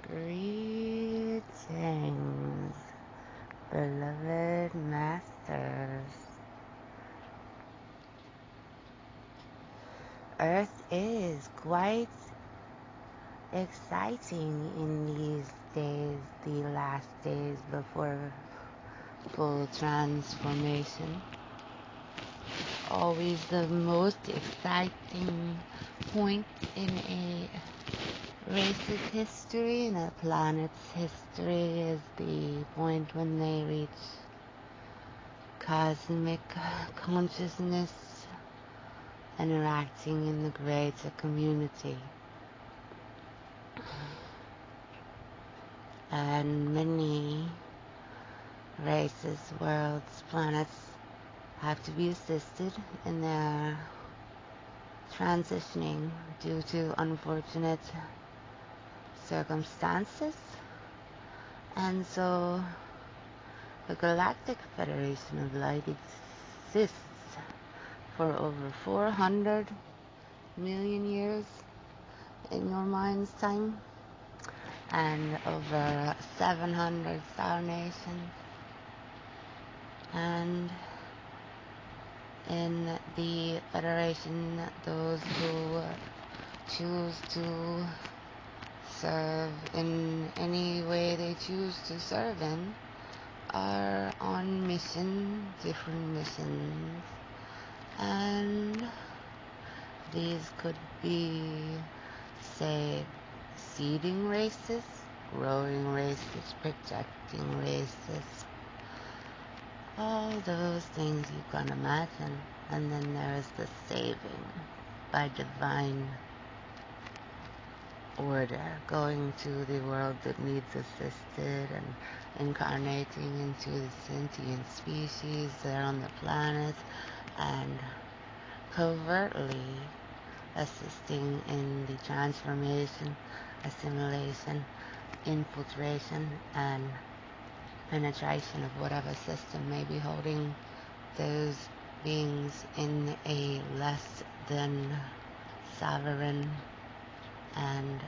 Greetings, beloved masters. Earth is quite exciting in these days, the last days before full transformation. Always the most exciting point in a race's history, in a planet's history, is the point when they reach cosmic consciousness, interacting in the greater community. And many races, worlds, planets have to be assisted in their transitioning due to unfortunate circumstances. And so the Galactic Federation of Light exists for over 400 million years in your mind's time, and over 700 star nations. And in the Federation, those who choose to serve in any way they choose to serve in are on mission, different missions. And these could be, say, seeding races, growing races, projecting races, all those things you can imagine. And then there is the saving by divine order, going to the world that needs assisted and incarnating into the sentient species that are on the planet, and covertly assisting in the transformation, assimilation, infiltration, and penetration of whatever system may be holding those beings in a less than sovereign and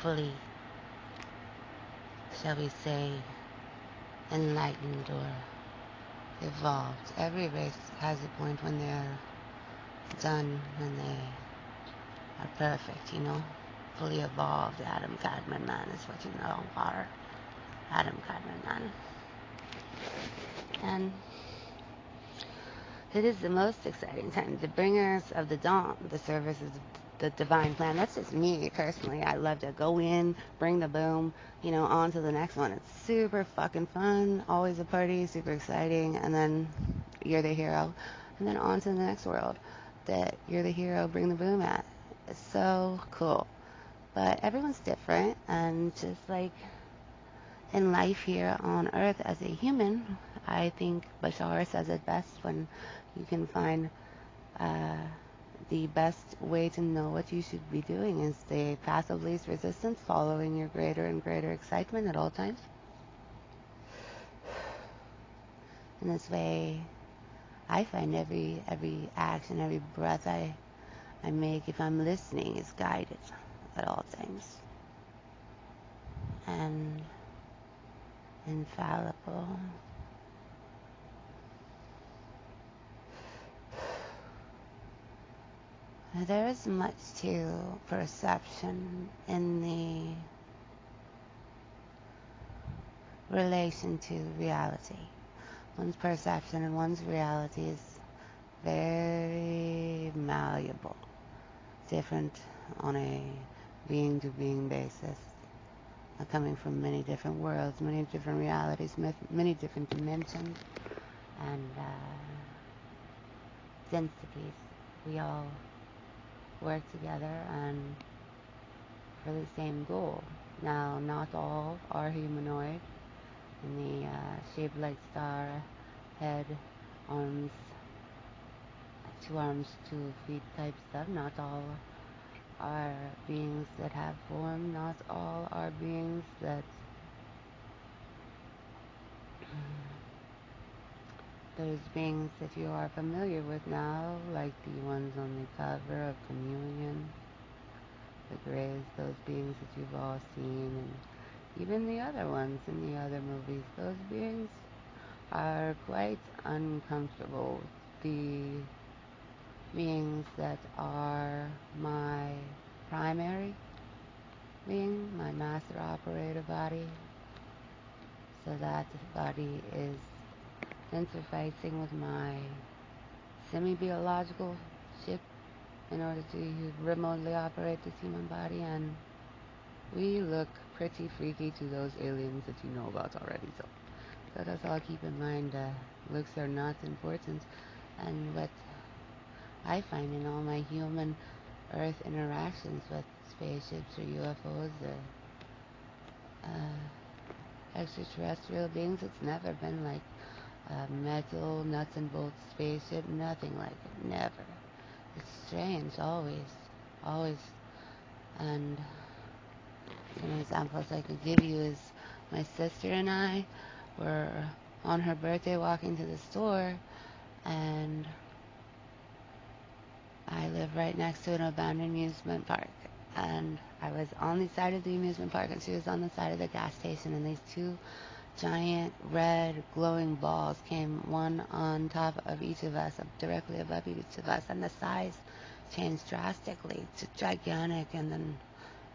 fully, shall we say, enlightened or evolved. Every race has a point when they're done, when they are perfect, fully evolved. Adam Cadman man is what you know are. Adam Cadman man. And it is the most exciting time. The bringers of the dawn, the service is the divine plan. That's just me personally. I love to go in, bring the boom, on to the next one. It's super fucking fun. Always a party, super exciting. And then you're the hero. And then on to the next world that you're the hero, bring the boom at. It's so cool. But everyone's different. And just like in life here on Earth as a human, I think Bashar says it best when you can find the best way to know what you should be doing is the path of least resistance, following your greater and greater excitement at all times. In this way, I find every action, every breath I make, if I'm listening, is guided at all times. And infallible. There is much to perception in the relation to reality. One's perception and one's reality is very malleable, different on a being-to-being basis, coming from many different worlds, many different realities, many different dimensions, and densities. We all work together and for the same goal. Now, not all are humanoid in the shaped like star, head, arms, 2 arms, 2 feet type stuff. Not all are beings that have form. Not all are beings that there's beings that you are familiar with now, like the ones on the cover of Chameleon, the Greys, those beings that you've all seen, and even the other ones in the other movies, those beings are quite uncomfortable. The beings that are my primary being, my master operator body, so that body is interfacing with my semi-biological ship in order to remotely operate this human body, and we look pretty freaky to those aliens that you know about already. So let us all keep in mind looks are not important, and what I find in all my human Earth interactions with spaceships or UFOs or extraterrestrial beings, it's never been like a metal nuts and bolts spaceship, nothing like it, never. It's strange, always. And some examples I could give you is my sister and I were on her birthday walking to the store, and I live right next to an abandoned amusement park, and I was on the side of the amusement park and she was on the side of the gas station, and these two giant red glowing balls came one on top of each of us, directly above each of us, and the size changed drastically to gigantic. And then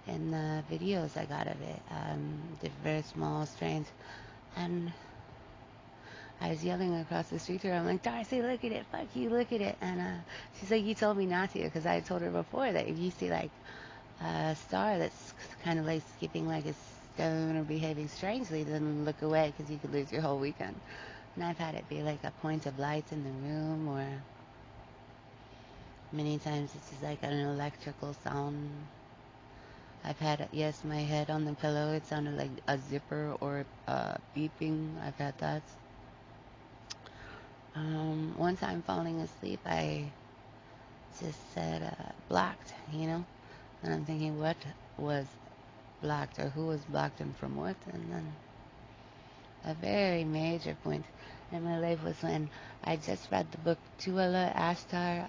in the videos I got of it, they're very small, strange, and I was yelling across the street to her. I'm like, Darcy, look at it, fuck you, look at it. And she's like, you told me not to, because I told her before that if you see like a star that's kind of like skipping like a stone or behaving strangely, then look away, because you could lose your whole weekend. And I've had it be like a point of light in the room, or many times it's just like an electrical sound. I've had, yes, my head on the pillow, it sounded like a zipper or beeping. I've had that. One time falling asleep, I just said blocked, and I'm thinking, what was blocked, or who was blocked and from what? And then a very major point in my life was when I just read the book Tuala Ashtar.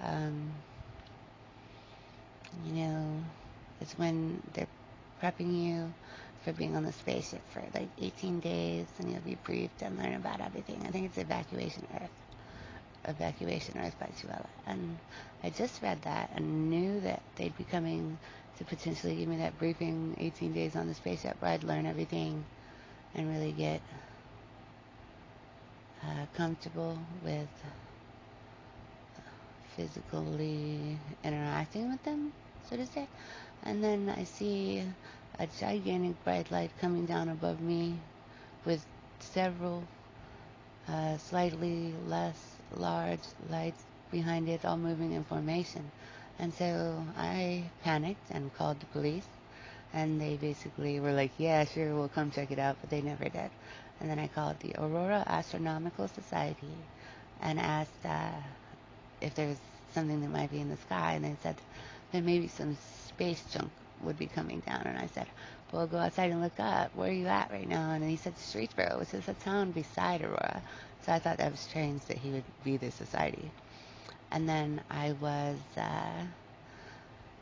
It's when they're prepping you for being on the spaceship for like 18 days, and you'll be briefed and learn about everything. I think it's Evacuation Earth by Tuala. And I just read that and knew that they'd be coming to potentially give me that briefing 18 days on the spaceship where I'd learn everything and really get comfortable with physically interacting with them, so to say. And then I see a gigantic bright light coming down above me with several slightly less large lights behind it, all moving in formation. And so I panicked and called the police, and they basically were like, yeah, sure, we'll come check it out, but they never did. And then I called the Aurora Astronomical Society and asked if there was something that might be in the sky, and they said that maybe some space junk would be coming down. And I said, well, go outside and look up. Where are you at right now? And he said Streetsboro, which is a town beside Aurora. So I thought that was strange that he would be the society. And then I was,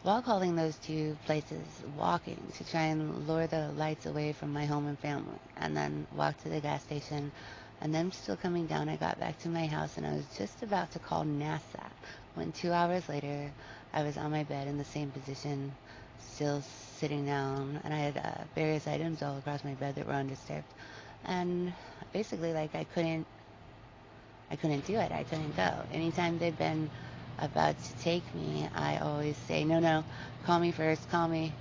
while calling those two places, walking to try and lure the lights away from my home and family, and then walked to the gas station. And then still coming down, I got back to my house, and I was just about to call NASA when 2 hours later, I was on my bed in the same position, still sitting down, and I had various items all across my bed that were undisturbed. And basically, like, I couldn't do it. I couldn't go. Anytime they'd been about to take me, I always say, no, call me first, call me.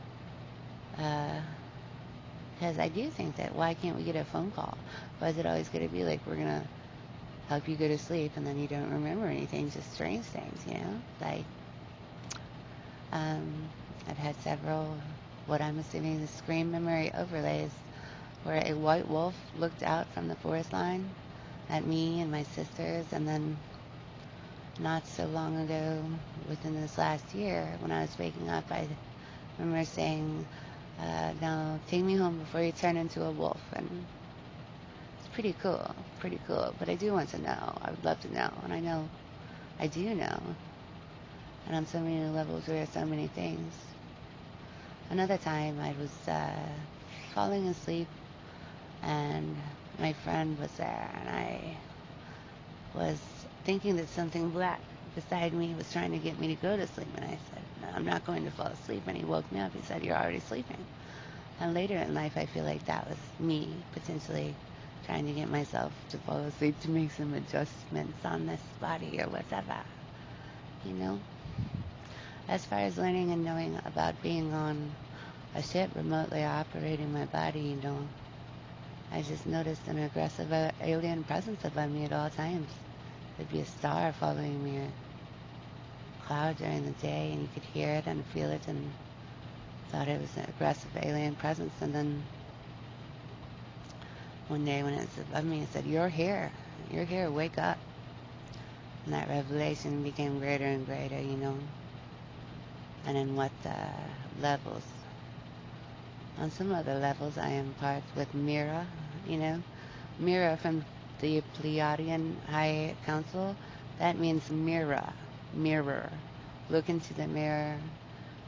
Because I do think that, why can't we get a phone call? Why is it always going to be like, we're going to help you go to sleep, and then you don't remember anything, just strange things, Like, I've had several, what I'm assuming is screen memory overlays, where a white wolf looked out from the forest line at me and my sisters, and then not so long ago, within this last year, when I was waking up, I remember saying, now take me home before you turn into a wolf. And it's pretty cool, but I do want to know. I would love to know, and I know I do know, and on so many levels there are so many things. Another time I was falling asleep and my friend was there and I was thinking that something black beside me was trying to get me to go to sleep. And I said, no, I'm not going to fall asleep. And he woke me up. He said, you're already sleeping. And later in life, I feel like that was me potentially trying to get myself to fall asleep to make some adjustments on this body or whatever. You know? As far as learning and knowing about being on a ship remotely operating my body, you know, I just noticed an aggressive alien presence above me at all times. There'd be a star following me, or a cloud during the day, and you could hear it and feel it, and thought it was an aggressive alien presence. And then one day when it was above me, it said, you're here, wake up. And that revelation became greater and greater, you know. And in what levels? On some other levels, I am part with Mira, you know. Mira from the Pleiadian High Council, that means mirror. Look into the mirror.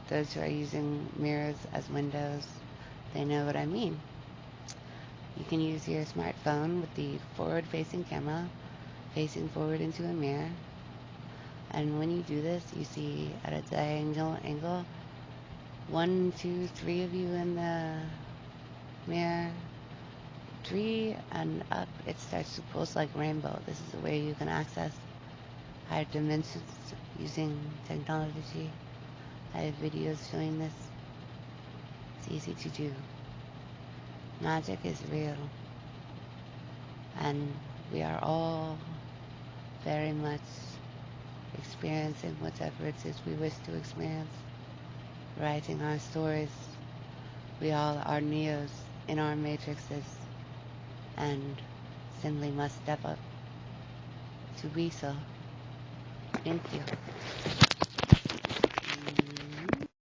Those who are using mirrors as windows, they know what I mean. You can use your smartphone with the forward-facing camera, facing forward into a mirror. And when you do this, you see at a diagonal angle, 1, 2, 3 of you in the mirror. 3 and up, it starts to pulse like rainbow. This is a way you can access higher dimensions using technology. I have videos showing this. It's easy to do. Magic is real. And we are all very much experiencing whatever it is we wish to experience. Writing our stories. We all are Neos in our matrices and simply must step up to be so. Thank you.